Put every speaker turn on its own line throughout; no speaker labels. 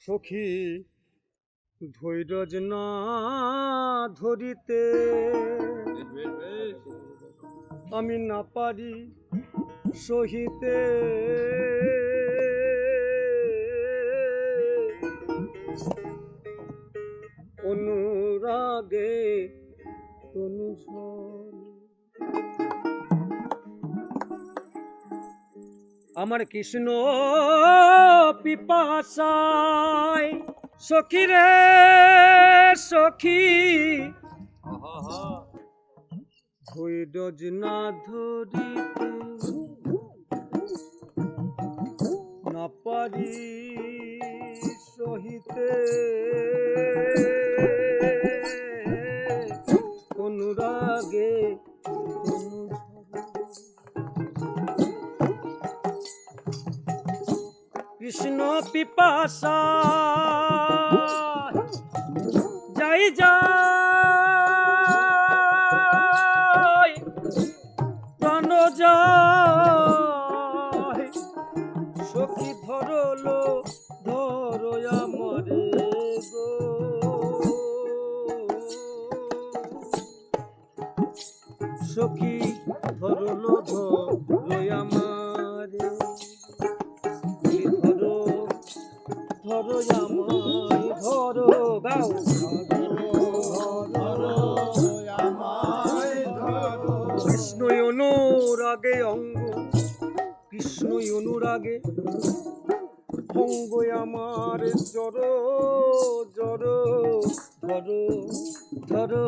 সখী ধৈর্য না ধরিতে আমি না পারি সহিতে অনুরাগে তনু আমার কৃষ্ণ পিপাসায় সখী রে সখী ধৈর্য না ধরিতে না পারি সহিতে অনুরাগে কৃষ্ণ পিপাসা যাই যাই প্রাণ যায় সখী ধরলো ধরো আমারে গো সখী ধরলো ধরো আমারে ধরো আমায় ধরো গাও কৃষ্ণ অনুরাগে অঙ্গ কৃষ্ণ অনুরাগে অঙ্গ আমার জড় জড় ধরো ধরো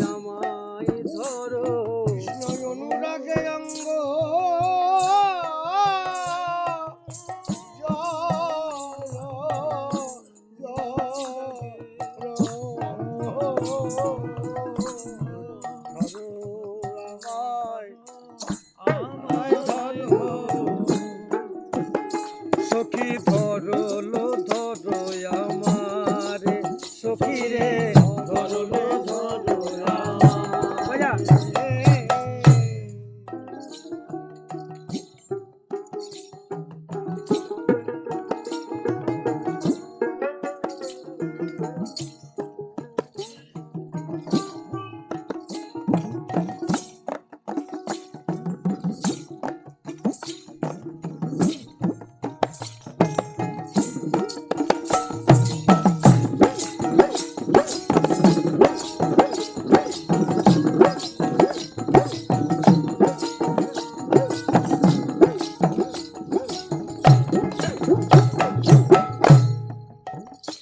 আমায় ধরো
কৃষ্ণ অনুরাগে অঙ্গ
সখী ধরলো ধরো আমারে সখী রে ধরলো ধরো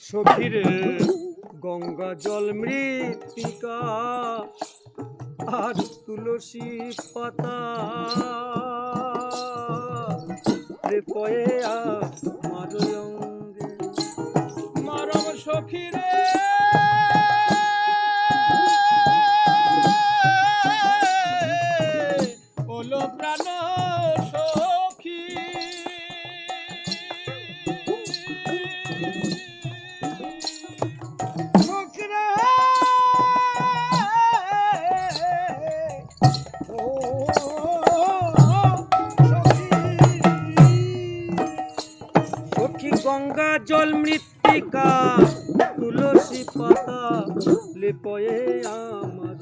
সখীরে গঙ্গা জল মৃত্তিকা আর তুলসী পাতা রে পয়ে আমার অঙ্গে
মারম সখীরে ওলো প্রাণ সখী
সখী গঙ্গা জল মৃত্তিকা তুলসী পাতা লেপয়ে আমার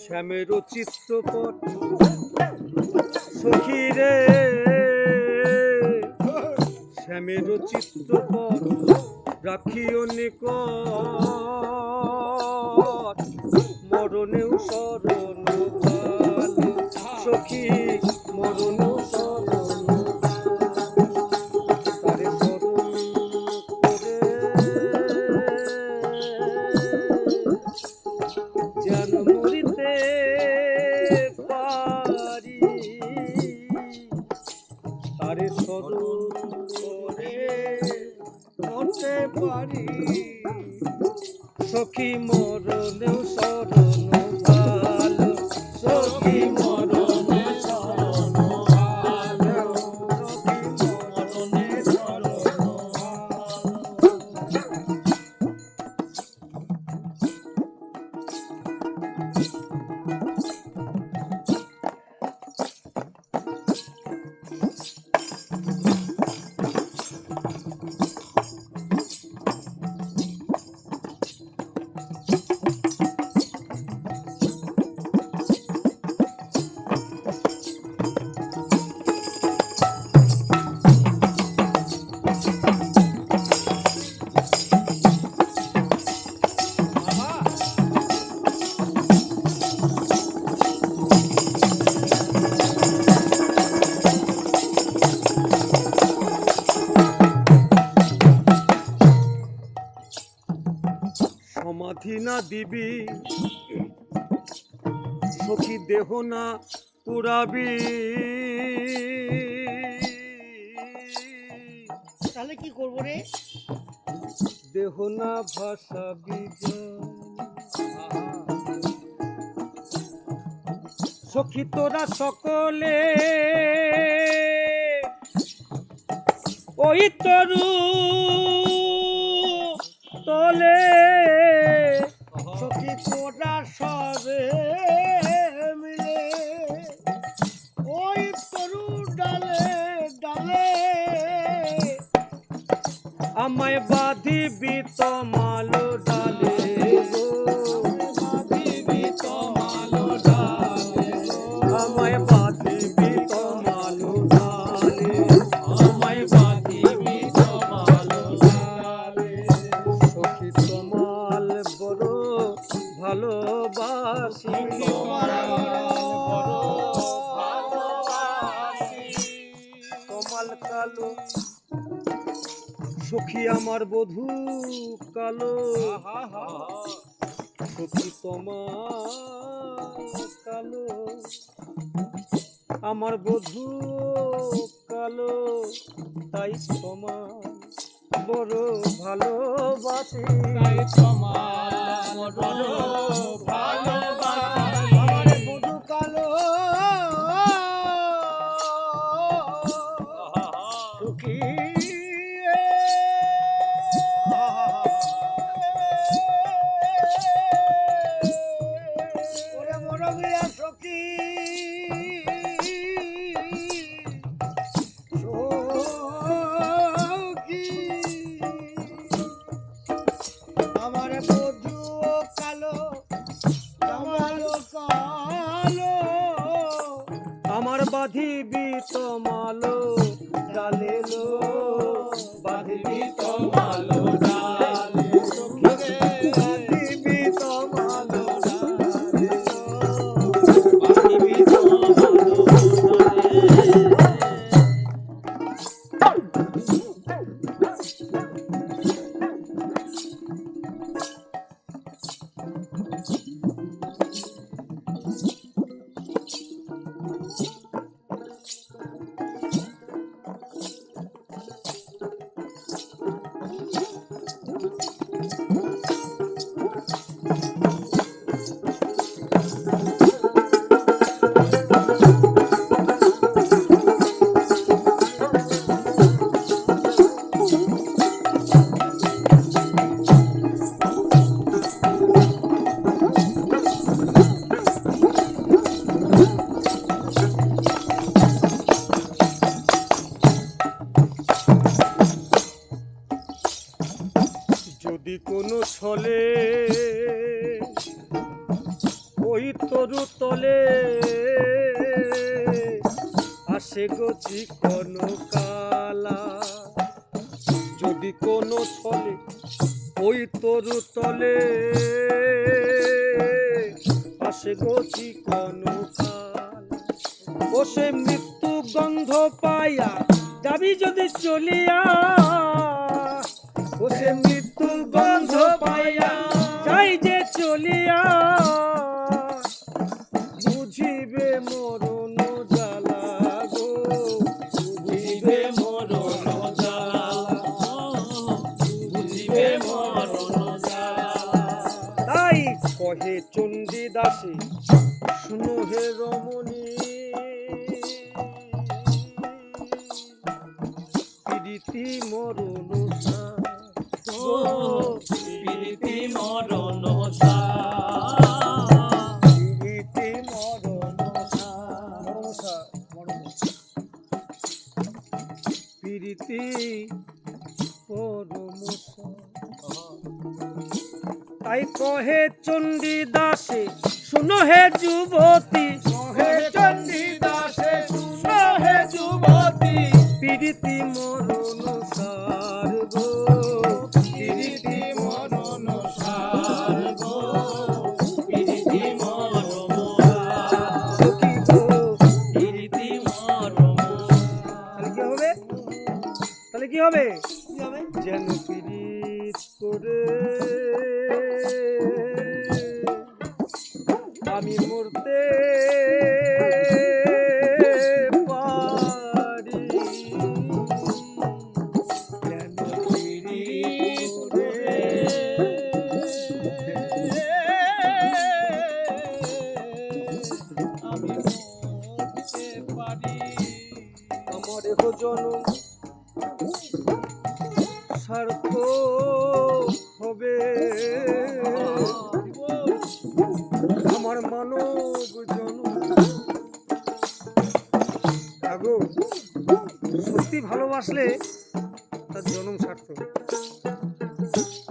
শ্যামের চিত্রপট সখী রে শ্যামের চিত্রপট রাখিও নিকট মরণেও শরণ কালে সখী মরণেও শরণ তারে শরণ করে যেন মরিতে পারি তারে শরণ করে মরতে পারি সখী মরণেও শরণ কালে না দিবি সখী দেহ না পুরাবি
তাহলে কি করবো রে?
দেহ না ভাসাবি সখী তোরা সকলে ওই তরু তলে
সখী তোরা সবে মিলে ওই তরু ডালে ডালে
আমায় বাঁধিবি তমালো ডালে গো,
বাঁধিবি তমালো ডালে
আমায় বাঁধিবি তমালো ডালে,
আমায় বাঁধিবি তমালো ডালে
সখী তমাল বড় ভালোবাসি
তোমার বড় ভালোবাসি
তমাল কালো সখী আমার বধূ কালো সখী তোমার কালো আমার বধূ কালো তাই তোমার বড় ভালোবাসি
তাই তোমার বড় ভালোবাসি
আমার বধূ কালো
সখী
ওরে মরমিয়া সখী সখী আমার বধূ কালো কালো কালো
আমার বাঁধিবি তমালো ডালেলো বাঁধিবি
তমালো ডালে
বাঁধিবি তমালো ডালেলো
বাঁধিবি তমালো
যদি কোনো ছলে ওই তরু তলে আসে গো চিকন কালা, যদি কোনো ছলে ওই তরু তলে আসে গো চিকন কালা, ও সে মৃত্যু গন্ধ পাইয়া যাবি যদি চলিয়া, ও সে মৃত্যু গন্ধ পাইয়া যাই যে চলিয়া, বুঝিবে মরণ জ্বালা গো,
বুঝিবে মরণ জ্বালা বুঝিবে মরণ জ্বালা
তাই কহে চণ্ডী দাসে শুনো হে রমণী, প্রীতি মরণ
প্রীতি মরণ
প্রীতি মরণ প্রীতি পরম তাই কহে চণ্ডী দাসে শুনো হে যুবতী,
হে চণ্ডী দাসে শুনো হে যুবতী
প্রীতি মরণ সার গো,
প্রীতি মরণ সার গো প্রীতি মরণ
সখী গো।
প্রীতি মরণ
তাহলে কি হবে
কি হবে?
যেন পীড়িত করে
পারি
আমার জনম সার্থক হবে আমার মানব জনম। আগো সত্যি ভালোবাসলে তার জনম সার্থক।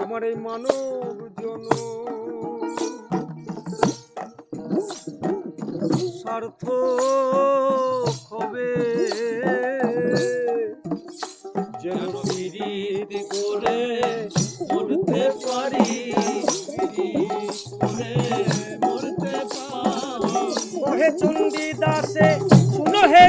আমার এই মানব জনম সার্থক হবে
যেন পিরিত করে মরতে পারি পিরিত করে মরতে পারি
হে চণ্ডী দাসে শুনো হে